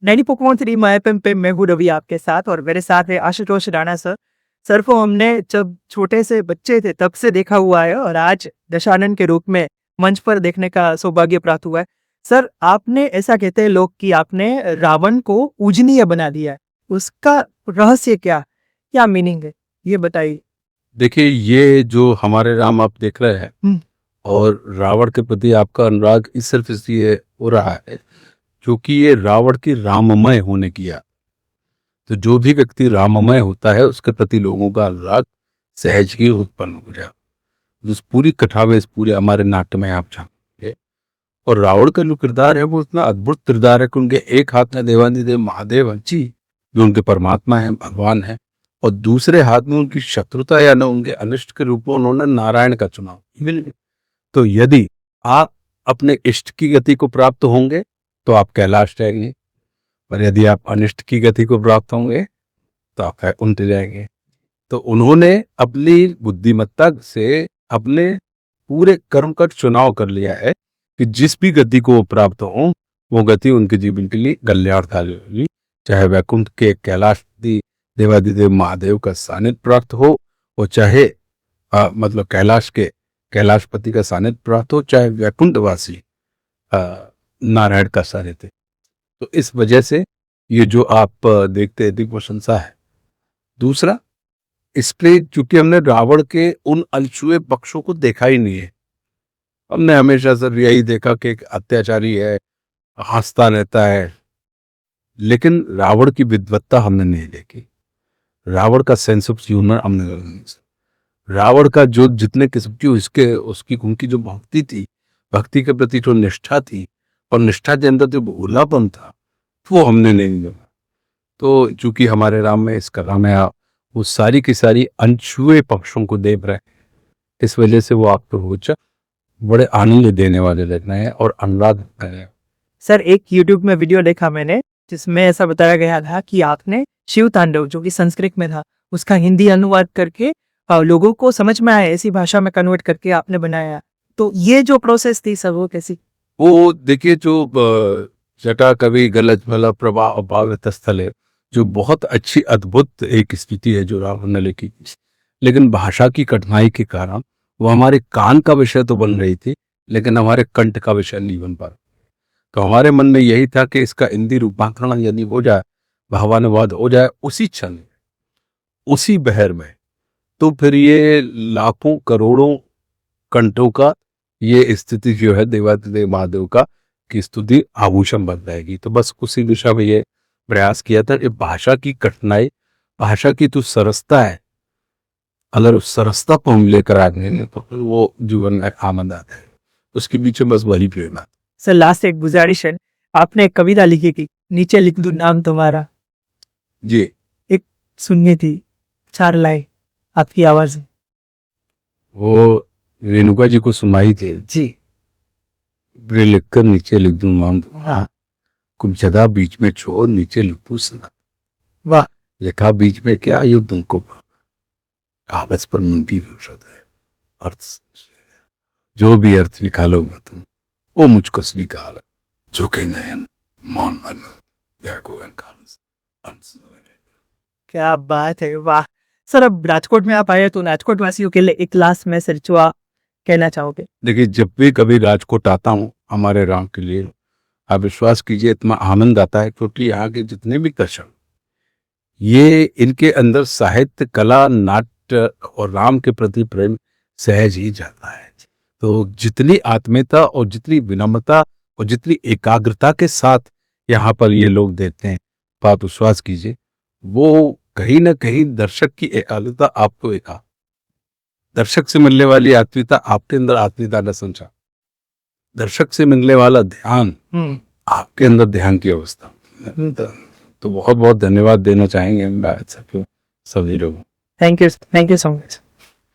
90.3 FM पे मैं हूँ रवि आपके साथ और मेरे साथ है आशुतोष राणा सर। सर को हमने जब छोटे से बच्चे थे तब से देखा हुआ है और आज दशानन के रूप में मंच पर देखने का सौभाग्य प्राप्त हुआ है। सर, आपने, ऐसा कहते हैं लोग कि आपने रावण को पूजनीय बना दिया है, उसका रहस्य क्या मीनिंग है, ये बताइए। देखिए, ये जो हमारे राम आप देख रहे हैं और रावण के प्रति आपका अनुराग इस सिर्फ इसलिए हो रहा है क्योंकि ये रावण की राममय होने की याद। तो जो भी व्यक्ति राममय होता है उसके प्रति लोगों का अनुराग सहज ही उत्पन्न हो जाए। इस पूरी कथा में, इस पूरे हमारे नाट्य में आप जाएंगे और रावण का जो किरदार है वो इतना अद्भुत किरदार है कि उनके एक हाथ में देवाधिदेव महादेव जी जो उनके परमात्मा है, भगवान है, और दूसरे हाथ में उनकी शत्रुता या न उनके अनिष्ट के रूप में उन्होंने नारायण का चुनाव। तो यदि आप अपने इष्ट की गति को प्राप्त होंगे तो आप कैलाश जाएंगे, पर यदि आप अनिष्ट की गति को प्राप्त होंगे तो आप उल्टे जाएंगे। तो उन्होंने अपनी बुद्धिमत्ता से अपने पूरे कर्म का चुनाव कर लिया है कि जिस भी गति को प्राप्त हो वो गति उनके जीवन के लिए कल्याणकारी होगी। चाहे वैकुंठ के कैलाश देवादिदेव महादेव का सानिध्य प्राप्त हो, और चाहे मतलब कैलाश के कैलाशपति का सानिध्य प्राप्त हो, चाहे वैकुंठवासी नारायण का सानिध्य। तो इस वजह से ये जो आप देखते हैं अधिक प्रशंसा है। दूसरा, इसलिए चूंकि हमने रावण के उन अनछुए पक्षों को देखा ही नहीं है। हमने हमेशा सर यही देखा कि एक अत्याचारी है, हंसता रहता है, लेकिन रावण की विद्वत्ता हमने नहीं देखी, रावण का सेंस ऑफ ह्यूमर हमने नहीं। रावण का जो जितने किस्म की उसकी उनकी जो भक्ति थी, भक्ति के प्रति जो निष्ठा थी और निष्ठा के अंदर जो भोलापन था वो हमने नहीं देखा। तो चूंकि हमारे राम में इस कला में वो सारी की सारी अनछुए पक्षों को देख रहे हैं, इस वजह से वो आपको रोचक बड़े आनंद देने वाले लगना है और अनुराग है। सर, एक यूट्यूब में वीडियो देखा मैंने जिसमें ऐसा बताया गया था कि आपने शिव तांडव, जो कि संस्कृत में था, उसका हिंदी अनुवाद करके लोगों को समझ में आए ऐसी भाषा में कन्वर्ट करके आपने बनाया। तो ये जो प्रोसेस थी सर, वो कैसी? वो देखिए, जो जटा कवि गलत भला प्रवाह भावित स्थल है, जो बहुत अच्छी अद्भुत एक स्थिति है जो रावण ने लिखी, लेकिन भाषा की कठिनाई के कारण वो हमारे कान का विषय तो बन रही थी लेकिन हमारे कंठ का विषय नहीं बन पा रहा। तो हमारे मन में यही था कि इसका हिंदी रूपांतरण यदि हो जाए, भावानुवाद हो जाए उसी क्षण, उसी बहर में, तो फिर ये लाखों करोड़ों कंठों का ये स्थिति जो है देवादिदेव महादेव का की स्तुति आभूषण बन जाएगी। तो बस उसी दिशा में ये प्रयास किया था। ये भाषा की कठिनाई, भाषा की तो सरसता है, अगर उस सरसता को हम लेकर आगे तो फिर वो जीवन में आनंद आता है, उसके पीछे बस वही प्रेरणा। सर, लास्ट एक गुजारिश है, आपने एक कविता लिखी थी, नीचे लिख दूं नाम तुम्हारा जी, एक सुननी थी, 4 लाइन आपकी आवाज में। वो रेणुका जी को सुनाई थी जी, लिखकर नीचे लिख दूं नाम तुम्हारा, कुछ जगह बीच में छोड़ नीचे लिख दूं सुना। वाह। लिखा बीच में क्या, ये तुमको कागज पर मुंती औषध है, अर्थ जो भी अर्थ निकालोगे तुम वो मुझको स्वीकार है, जो के नयन मौन मन क्या बात है, वाह। सर, अब राजकोट में आप आए तो राजकोट वासियों के लिए एक लास्ट मैसेज जो आप कहना चाहोगे? देखिए, जब भी कभी राजकोट आता हूँ हमारे राम के लिए, आप विश्वास कीजिए इतना आनंद आता है क्योंकि यहाँ के जितने भी दर्शक, ये इनके अंदर साहित्य, कला, नाट्य और राम के प्रति प्रेम सहज ही जाता है। तो जितनी आत्मीयता और जितनी विनम्रता और जितनी एकाग्रता के साथ यहाँ पर ये लोग देते हैं, तो आप विश्वास कीजिए वो कहीं ना कहीं दर्शक की एकाग्रता आपको दर्शक से मिलने वाली आत्मीयता आपके अंदर आत्मीयता न समझा, दर्शक से मिलने वाला ध्यान आपके अंदर ध्यान की अवस्था। तो बहुत बहुत धन्यवाद देना चाहेंगे हम सभी लोगों। Thank you so much.